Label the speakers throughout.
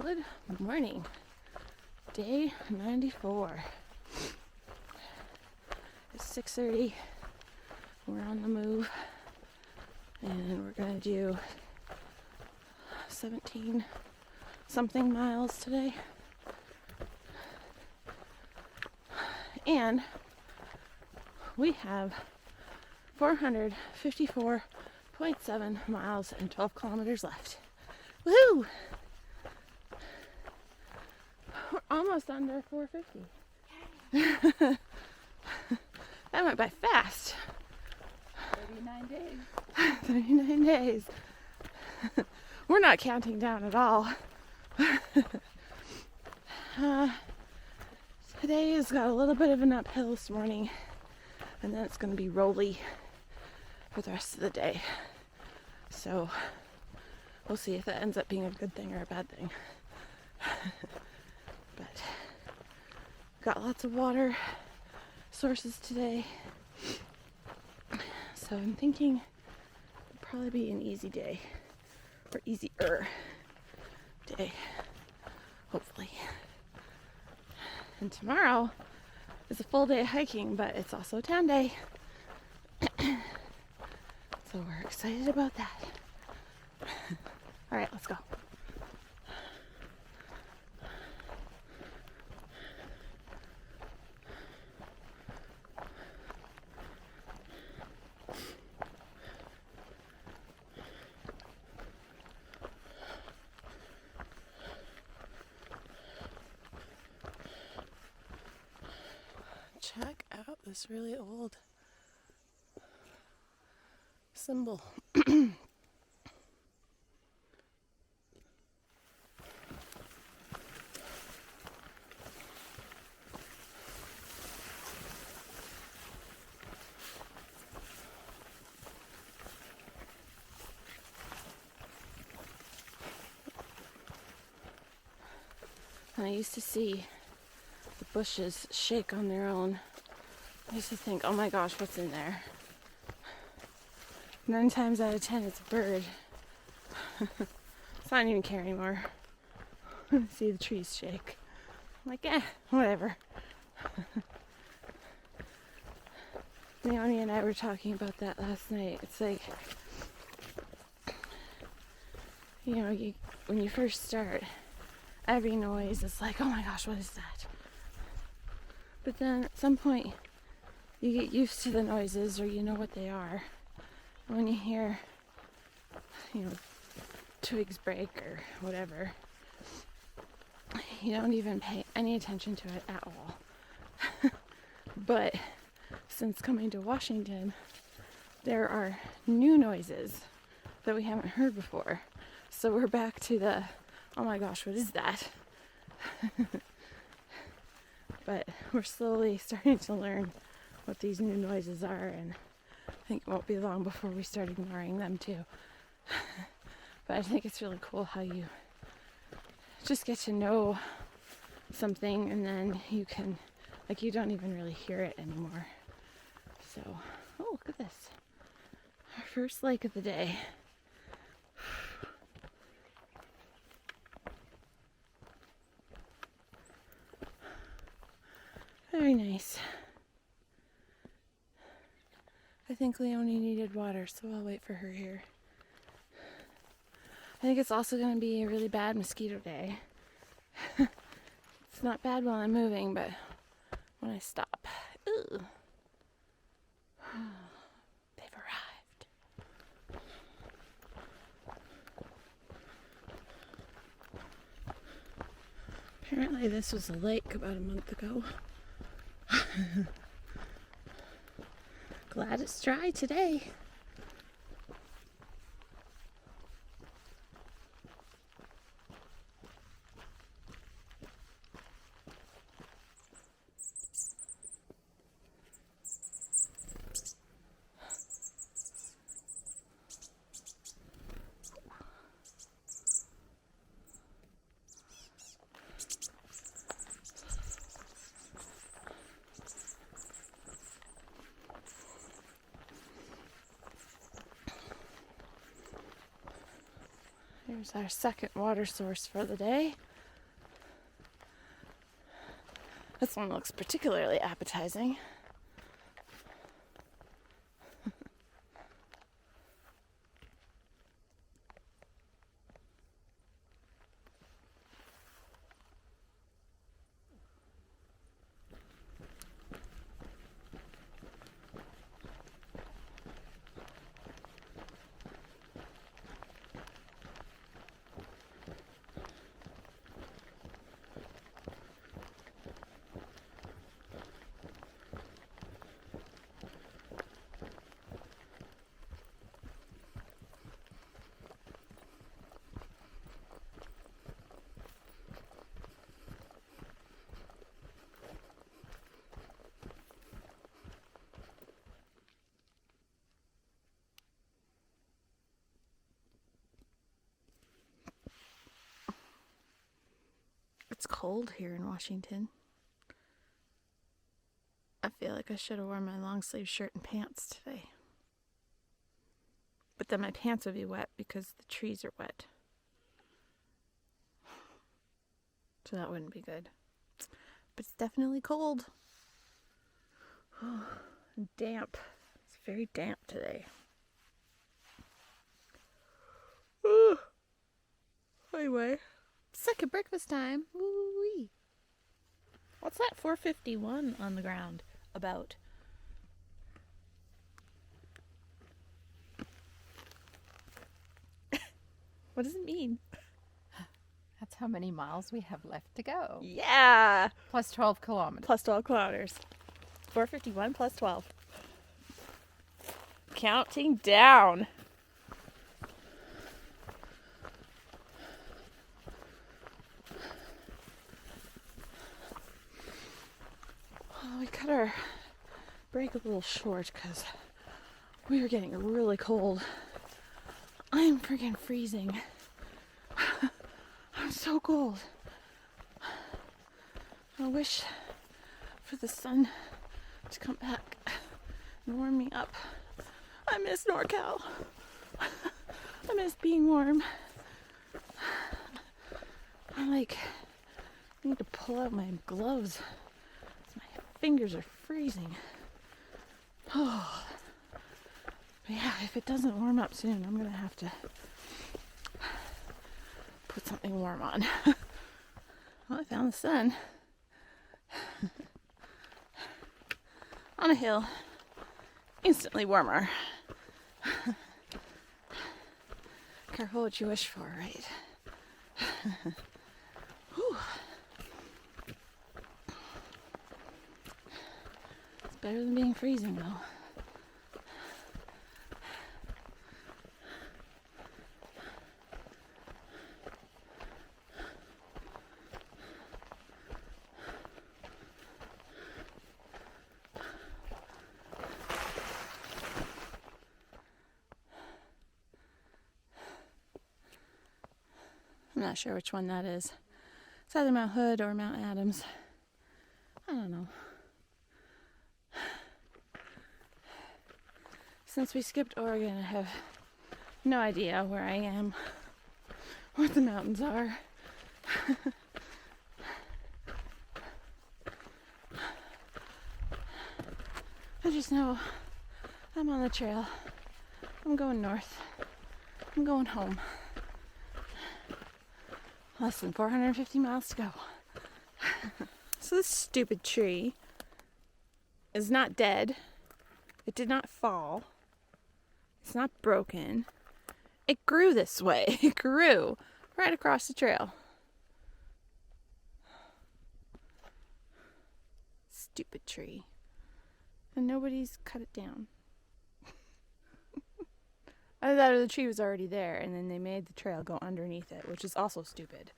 Speaker 1: Good morning. Day 94. It's 6:30. We're on the move and we're going to do 17 something miles today. And we have 454.7 miles and 12 kilometers left. Woohoo! We're almost under 450. That went by fast.
Speaker 2: 39 days.
Speaker 1: 39 days. We're not counting down at all. Today has got a little bit of an uphill this morning, and then it's going to be rolly for the rest of the day. So we'll see if that ends up being a good thing or a bad thing. But got lots of water sources today, so I'm thinking it'll probably be an easy day, or easier day, hopefully. And tomorrow is a full day of hiking, but it's also a tan day. So we're excited about that. All right, let's go. Check out this really old symbol. And I used to see the bushes shake on their own. I used to think, oh my gosh, what's in there? 9 times out of 10, it's a bird. So I don't even care anymore. I see the trees shake. I'm like, whatever. Leonie and I were talking about that last night. It's like, you know, when you first start, every noise is like, oh my gosh, what is that? But then at some point, you get used to the noises, or you know what they are. And when you hear, you know, twigs break or whatever, you don't even pay any attention to it at all. But since coming to Washington, there are new noises that we haven't heard before. So we're back to the, oh my gosh, what is that? But we're slowly starting to learn what these new noises are, and I think it won't be long before we start ignoring them too. But I think it's really cool how you just get to know something, and then you can, like, you don't even really hear it anymore. So, oh, look at this. Our first lake of the day. Very nice. I think Leonie needed water, so I'll wait for her here. I think it's also going to be a really bad mosquito day. It's not bad while I'm moving, but when I stop, ooh, they've arrived. Apparently this was a lake about a month ago. Glad it's dry today. Here's our second water source for the day. This one looks particularly appetizing. It's cold here in Washington. I feel like I should have worn my long sleeve shirt and pants today. But then my pants would be wet because the trees are wet. So that wouldn't be good. But it's definitely cold. Damp. It's very damp today. Anyway, second breakfast time. Woo-wee. What's that 451 on the ground about? What does it mean?
Speaker 2: That's how many miles we have left to go.
Speaker 1: Yeah!
Speaker 2: Plus 12 kilometers.
Speaker 1: Plus 12 kilometers. 451 plus 12. Counting down. Oh, we cut our break a little short because we were getting really cold. I'm freaking freezing. I'm so cold. I wish for the sun to come back and warm me up. I miss NorCal. I miss being warm. I need to pull out my gloves. My fingers are freezing. Oh. But yeah, if it doesn't warm up soon, I'm gonna have to put something warm on. Well, I found the sun. On a hill. Instantly warmer. Careful what you wish for, right? Whew. It's better than being freezing, though. I'm not sure which one that is. It's either Mount Hood or Mount Adams. I don't know. Since we skipped Oregon, I have no idea where I am, what the mountains are. I just know I'm on the trail. I'm going north. I'm going home. Less than 450 miles to go. So this stupid tree is not dead. It did not fall. It's not broken. It grew this way. It grew right across the trail. Stupid tree. And nobody's cut it down. Either that or the tree was already there and then they made the trail go underneath it, which is also stupid.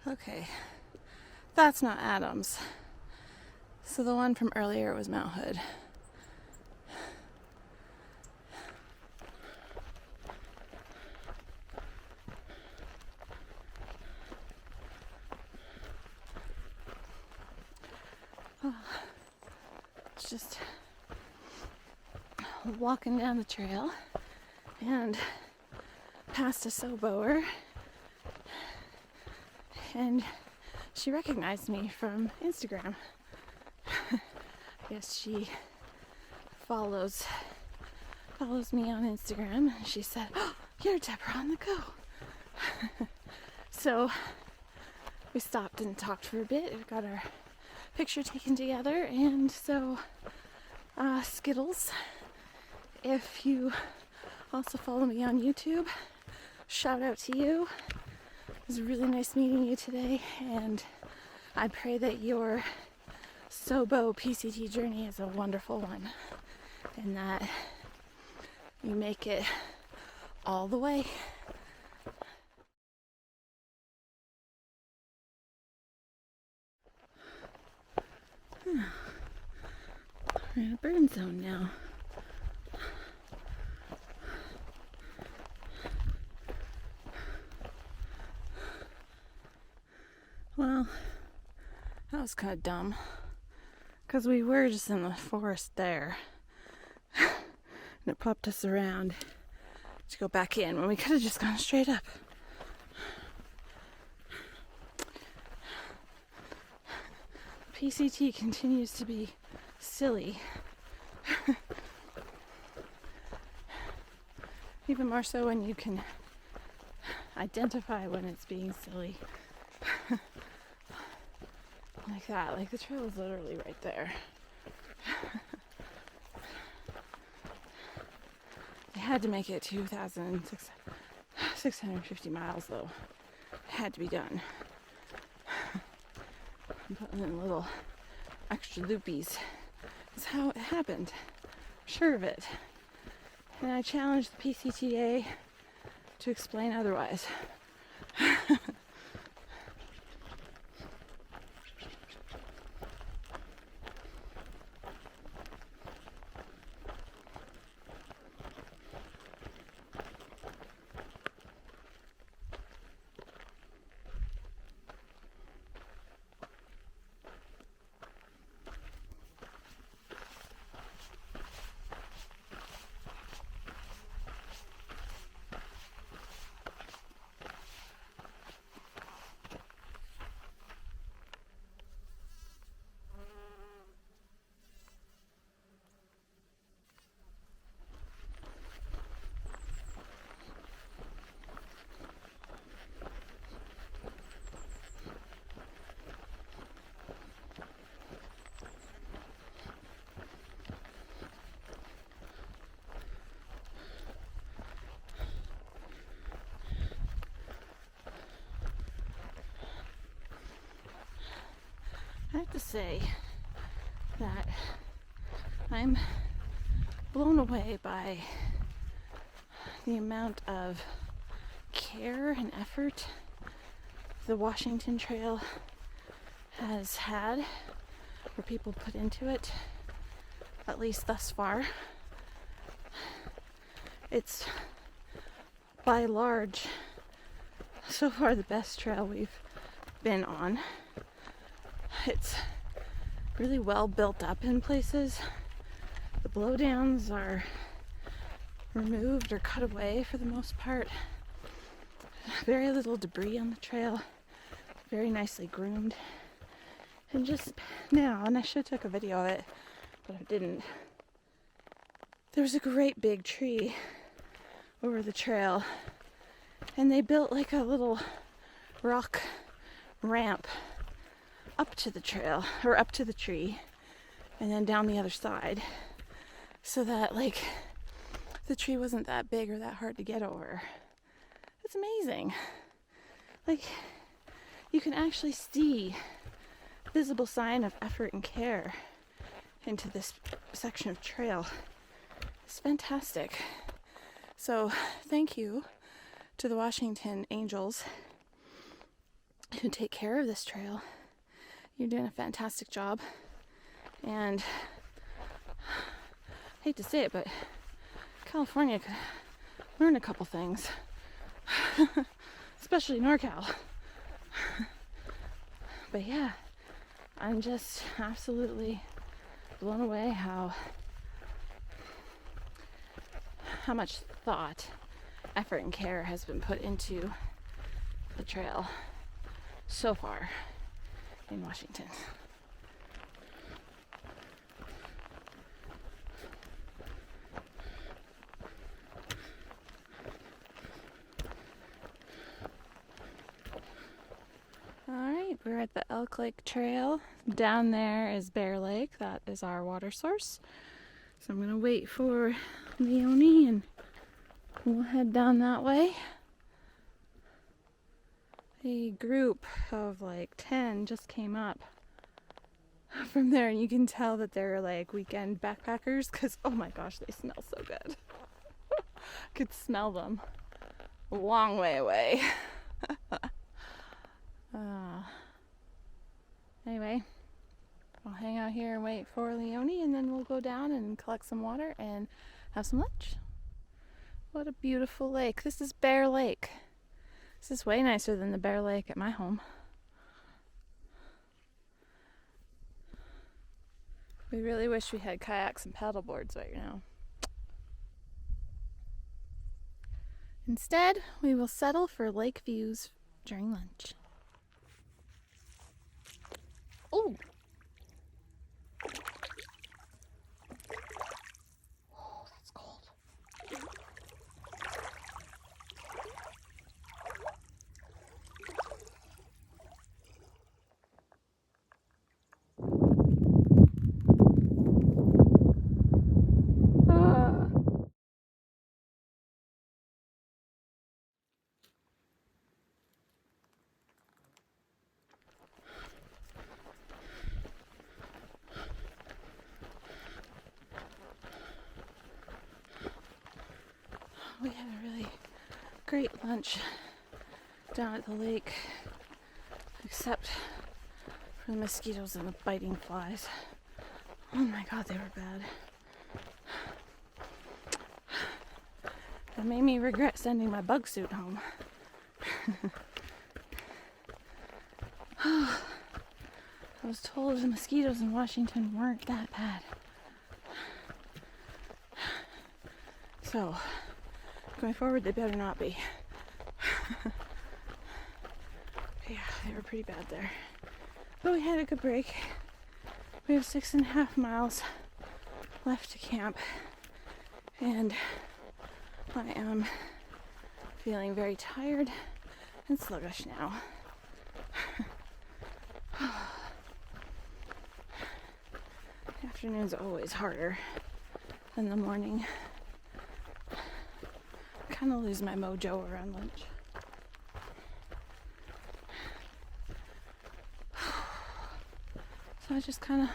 Speaker 1: Okay, that's not Adams. So the one from earlier was Mount Hood. just walking down the trail and passed a Soboer, and she recognized me from Instagram. I guess she follows me on Instagram, and she said, "Oh, you're Deborah on the go." So we stopped and talked for a bit. We got our picture taken together, and so Skittles, if you also follow me on YouTube, shout out to you. It was really nice meeting you today, and I pray that your Sobo PCT journey is a wonderful one, and that you make it all the way. We're in a burn zone now. Well, that was kind of dumb, because we were just in the forest there, and it popped us around to go back in when we could have just gone straight up. PCT continues to be silly. Even more so when you can identify when it's being silly. Like that, like the trail is literally right there. They had to make it 2,650 miles though. It had to be done. I'm putting in little extra loopies. That's how it happened. I'm sure of it. And I challenged the PCTA to explain otherwise. I have to say that I'm blown away by the amount of care and effort the Washington Trail has had, or people put into it, at least thus far. It's by large so far the best trail we've been on. It's really well built up in places. The blowdowns are removed or cut away for the most part. Very little debris on the trail. Very nicely groomed. And just now, and I should have took a video of it, but I didn't. There was a great big tree over the trail, and they built like a little rock ramp up to the trail, or up to the tree, and then down the other side, so that like the tree wasn't that big or that hard to get over. It's amazing. Like, you can actually see visible sign of effort and care into this section of trail. It's fantastic. So thank you to the Washington Angels who take care of this trail. You're doing a fantastic job, and I hate to say it, but California could learn a couple things, especially NorCal. But yeah, I'm just absolutely blown away how much thought, effort, and care has been put into the trail so far in Washington. Alright, we're at the Elk Lake Trail. Down there is Bear Lake. That is our water source. So I'm going to wait for Leonie and we'll head down that way. A group of like 10 just came up from there, and you can tell that they're like weekend backpackers because oh my gosh, they smell so good. Could smell them a long way away. Anyway, I'll hang out here and wait for Leonie, and then we'll go down and collect some water and have some lunch. What a beautiful lake. This is Bear Lake. This is way nicer than the Bear Lake at my home. We really wish we had kayaks and paddle boards right now. Instead, we will settle for lake views during lunch. Oh! Oh, that's cold. We had a really great lunch down at the lake, except for the mosquitoes and the biting flies. Oh my god, they were bad. It made me regret sending my bug suit home. I was told the mosquitoes in Washington weren't that bad. So, going forward, they better not be. Yeah, they were pretty bad there. But we had a good break. We have 6.5 miles left to camp. And I am feeling very tired and sluggish now. The afternoon's always harder than the morning. Kind of lose my mojo around lunch. So I just kind of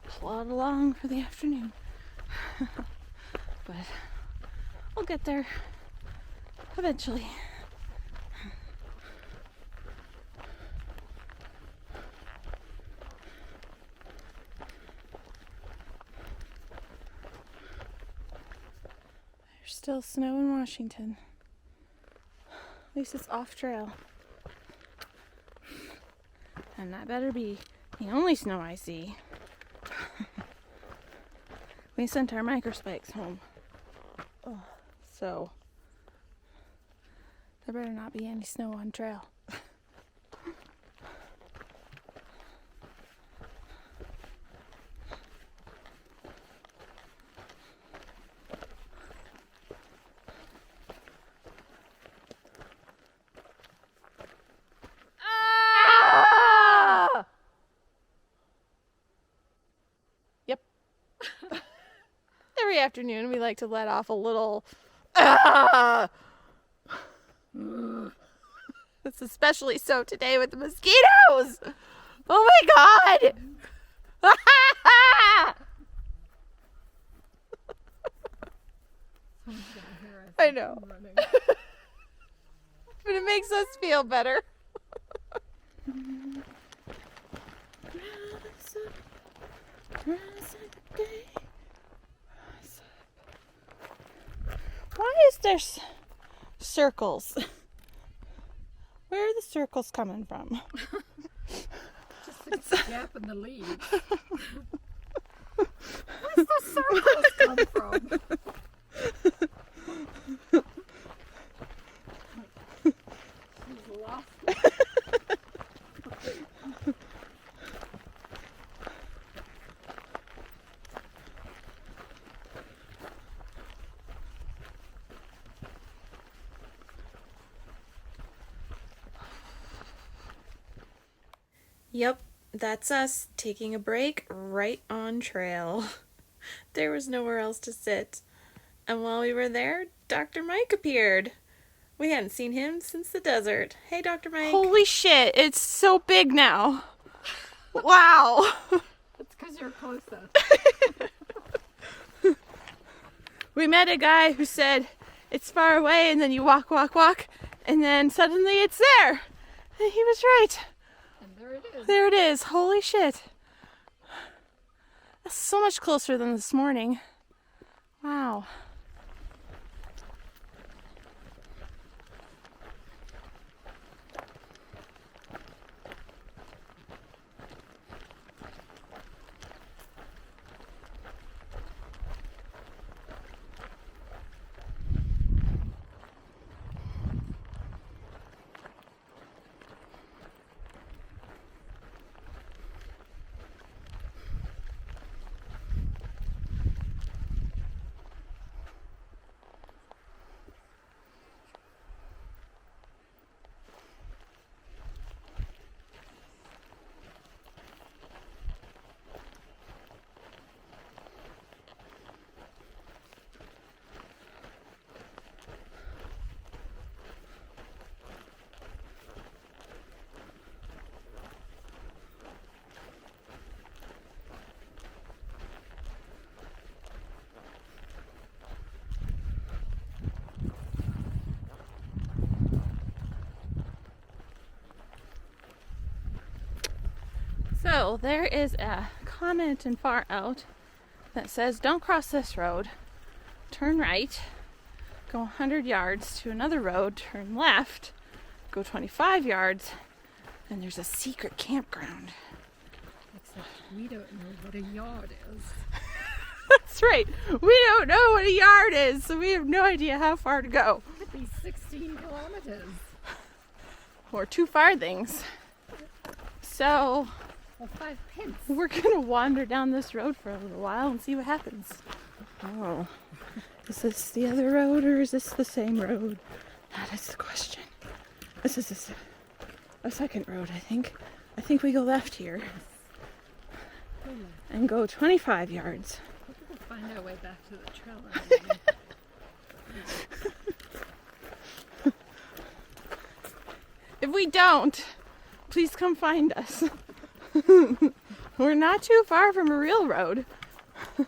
Speaker 1: plod along for the afternoon. But I'll get there eventually. There's still snow in Washington. At least it's off trail. And that better be the only snow I see. We sent our microspikes home. So there better not be any snow on trail. Every afternoon we like to let off a little It's especially so today with the mosquitoes. Oh my god. I know. But it makes us feel better. Why is there circles? Where are the circles coming from?
Speaker 2: Just a gap in the leaves. circles come from? She's lost it.
Speaker 3: Yep, that's us taking a break right on trail. There was nowhere else to sit. And while we were there, Dr. Mike appeared. We hadn't seen him since the desert. Hey, Dr. Mike.
Speaker 1: Holy shit, it's so big now. Wow.
Speaker 2: That's because you're closer.
Speaker 1: We met a guy who said it's far away, and then you walk, and then suddenly it's there. And he was right.
Speaker 2: And there it is.
Speaker 1: There it is. Holy shit. That's so much closer than this morning. Wow. So there is a comment in Far Out that says, don't cross this road, turn right, go 100 yards to another road, turn left, go 25 yards, and there's a secret campground.
Speaker 2: Except we don't know what a yard is.
Speaker 1: That's right, we don't know what a yard is, so we have no idea how far to go.
Speaker 2: It could be 16 kilometers.
Speaker 1: Or 2 farthings. So
Speaker 2: Or 5 pence.
Speaker 1: we're gonna wander down this road for a little while and see what happens. Oh, is this the other road or is this the same road? That is the question. This is a second road, I think. I think we go left here and go 25 yards.
Speaker 2: We'll find our way back to the trail.
Speaker 1: If we don't, please come find us. We're not too far from a real road.
Speaker 2: There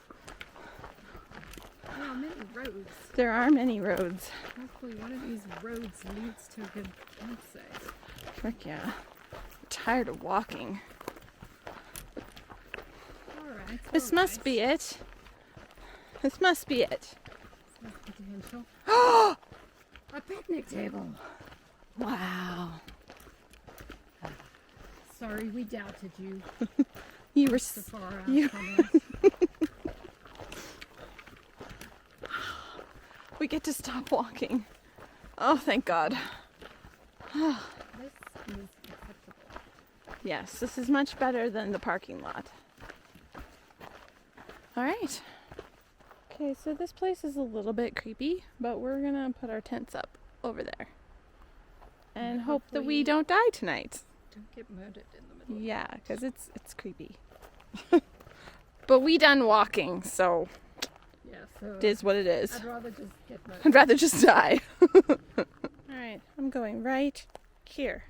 Speaker 2: are many roads.
Speaker 1: There are many roads.
Speaker 2: Hopefully one of these roads leads to a good campsite.
Speaker 1: Frick yeah. I'm tired of walking.
Speaker 2: Alright.
Speaker 1: This must be it. This must be it.
Speaker 2: Potential. A picnic table.
Speaker 1: Wow.
Speaker 2: Sorry, we doubted you.
Speaker 1: You were
Speaker 2: So far out
Speaker 1: you-
Speaker 2: from us.
Speaker 1: We get to stop walking. Oh, thank God.
Speaker 2: This is acceptable.
Speaker 1: Yes, this is much better than the parking lot. All right. Okay, so this place is a little bit creepy, but we're gonna put our tents up over there and hope that we
Speaker 2: hopefully-
Speaker 1: don't die tonight.
Speaker 2: Don't get murdered in the middle.
Speaker 1: Yeah, because it's creepy. But we done walking, so
Speaker 2: Yeah, so
Speaker 1: it is what it is.
Speaker 2: I'd rather just get murdered.
Speaker 1: I'd rather just die. All right, I'm going right here.